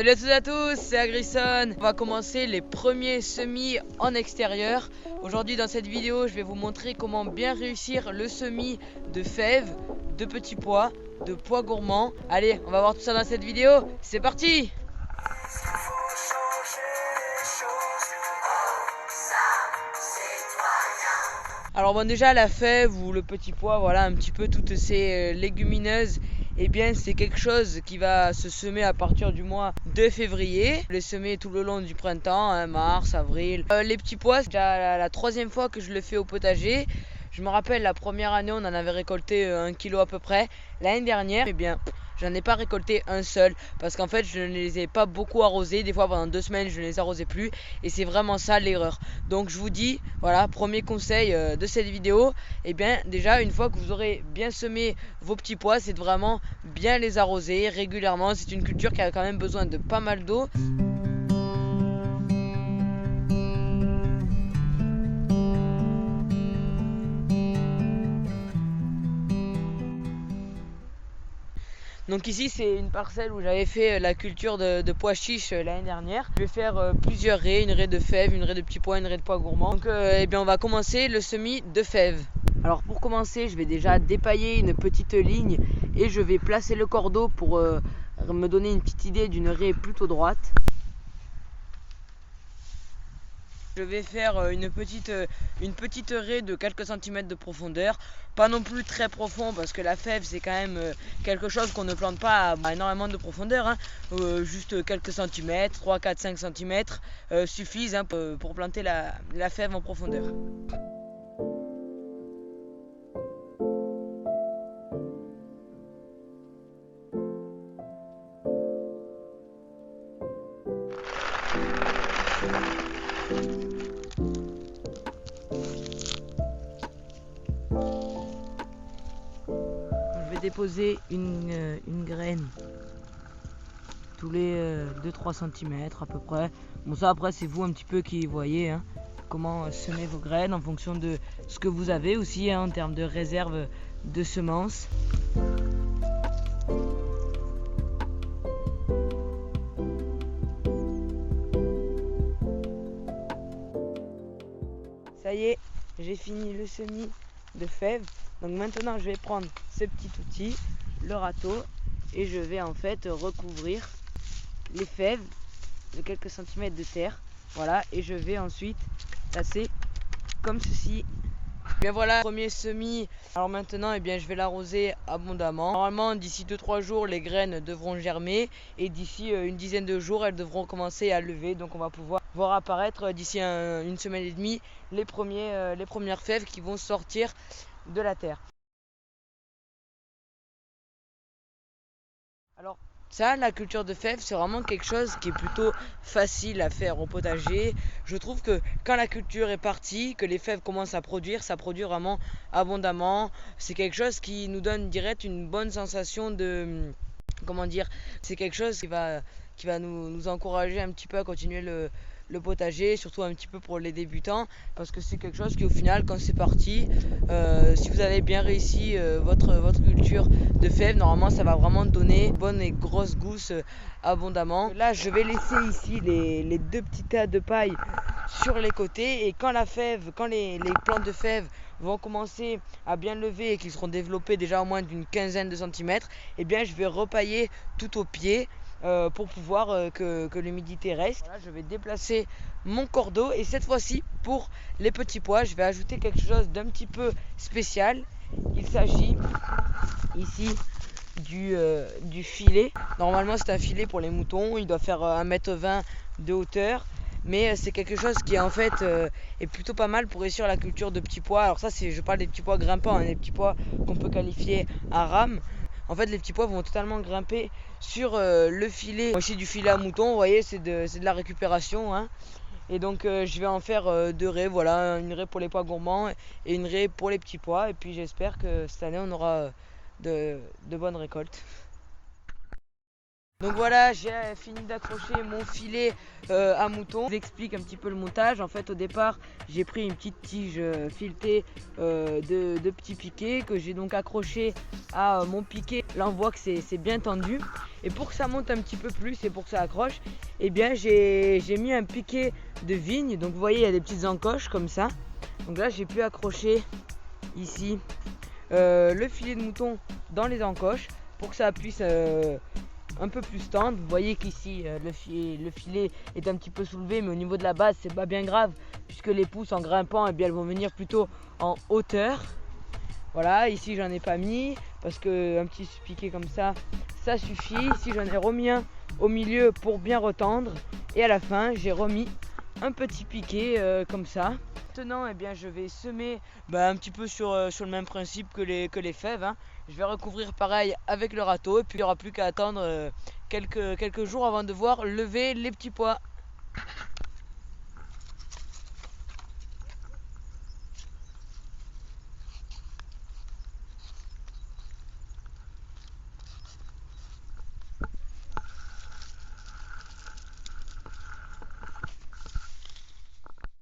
Salut à toutes et à tous, c'est Agrisson. On va commencer les premiers semis en extérieur. Aujourd'hui dans cette vidéo, je vais vous montrer comment bien réussir le semis de fèves, de petits pois, de pois gourmands. Allez, on va voir tout ça dans cette vidéo. C'est parti! Alors bon, déjà la fève ou le petit pois, voilà un petit peu toutes ces légumineuses, eh bien c'est quelque chose qui va se semer à partir du mois de février, les semer tout le long du printemps, hein, mars, avril. Les petits pois, c'est déjà la troisième fois que je le fais au potager. Je me rappelle la première année on en avait récolté 1 kilo à peu près. L'année dernière, eh bien j'en ai pas récolté un seul parce qu'en fait je ne les ai pas beaucoup arrosés. Des fois pendant 2 semaines je ne les arrosais plus et c'est vraiment ça l'erreur. Donc je vous dis, voilà, premier conseil de cette vidéo, et bien déjà une fois que vous aurez bien semé vos petits pois, c'est de vraiment bien les arroser régulièrement. C'est une culture qui a quand même besoin de pas mal d'eau. Donc ici c'est une parcelle où j'avais fait la culture de pois chiches l'année dernière. Je vais faire plusieurs raies, une raie de fèves, une raie de petits pois, une raie de pois gourmands. Donc eh bien on va commencer le semis de fèves. Alors pour commencer, je vais déjà dépailler une petite ligne et je vais placer le cordeau pour me donner une petite idée d'une raie plutôt droite. Je vais faire une petite raie de quelques centimètres de profondeur, pas non plus très profond parce que la fève c'est quand même quelque chose qu'on ne plante pas à énormément de profondeur, hein. Juste quelques centimètres, 3, 4, 5 centimètres suffisent, hein, pour planter la fève en profondeur. Je vais déposer une graine tous les 2-3 cm à peu près. Bon, ça après c'est vous un petit peu qui voyez, hein, comment semer vos graines en fonction de ce que vous avez aussi, hein, en termes de réserve de semences. Ça y est, j'ai fini le semis de fèves. Donc maintenant je vais prendre ce petit outil, le râteau, et je vais en fait recouvrir les fèves de quelques centimètres de terre. Voilà, et je vais ensuite tasser comme ceci. Bien voilà, premier semis. Alors maintenant, eh bien, je vais l'arroser abondamment. Normalement, d'ici 2-3 jours, les graines devront germer. Et d'ici une dizaine de jours, elles devront commencer à lever. Donc on va pouvoir voir apparaître d'ici une semaine et demie les premières fèves qui vont sortir de la terre. Alors ça, la culture de fèves, c'est vraiment quelque chose qui est plutôt facile à faire au potager. Je trouve que quand la culture est partie, que les fèves commencent à produire, ça produit vraiment abondamment. C'est quelque chose qui nous donne direct une bonne sensation de... Comment dire? C'est quelque chose qui va nous encourager un petit peu à continuer le potager, surtout un petit peu pour les débutants, parce que c'est quelque chose qui au final, quand c'est parti, si vous avez bien réussi votre culture de fèves, normalement ça va vraiment donner bonnes et grosses gousses abondamment. Là je vais laisser ici les deux petits tas de paille sur les côtés, et quand les plantes de fèves vont commencer à bien lever et qu'ils seront développés déjà au moins d'une quinzaine de centimètres, et bien je vais repailler tout au pied pour pouvoir que l'humidité reste. Voilà, je vais déplacer mon cordeau, et cette fois-ci pour les petits pois je vais ajouter quelque chose d'un petit peu spécial. Il s'agit ici du filet. Normalement c'est un filet pour les moutons, il doit faire 1,20 m de hauteur, mais c'est quelque chose qui en fait est plutôt pas mal pour réussir la culture de petits pois. Alors ça, je parle des petits pois grimpants, hein, des petits pois qu'on peut qualifier à rame. En fait les petits pois vont totalement grimper sur le filet. Aussi du filet à mouton, vous voyez, c'est de la récupération, hein. Et donc je vais en faire 2 raies, voilà, une raie pour les pois gourmands et une raie pour les petits pois. Et puis j'espère que cette année on aura de bonnes récoltes. Donc voilà, j'ai fini d'accrocher mon filet à mouton. Je vous explique un petit peu le montage. En fait, au départ, j'ai pris une petite tige filetée de petits piquets que j'ai donc accroché à mon piquet. Là, on voit que c'est bien tendu. Et pour que ça monte un petit peu plus et pour que ça accroche, eh bien, j'ai mis un piquet de vigne. Donc vous voyez, il y a des petites encoches comme ça. Donc là, j'ai pu accrocher ici le filet de mouton dans les encoches pour que ça puisse un peu plus tendre. Vous voyez qu'ici le filet est un petit peu soulevé, mais au niveau de la base c'est pas bien grave puisque les pousses en grimpant, eh bien, elles vont venir plutôt en hauteur. Voilà, ici j'en ai pas mis parce que un petit piqué comme ça suffit. Ici j'en ai remis un au milieu pour bien retendre et à la fin j'ai remis un petit piqué comme ça. Maintenant, eh bien, je vais semer un petit peu sur le même principe que les fèves, hein. Je vais recouvrir pareil avec le râteau et puis il n'y aura plus qu'à attendre quelques jours avant de voir lever les petits pois.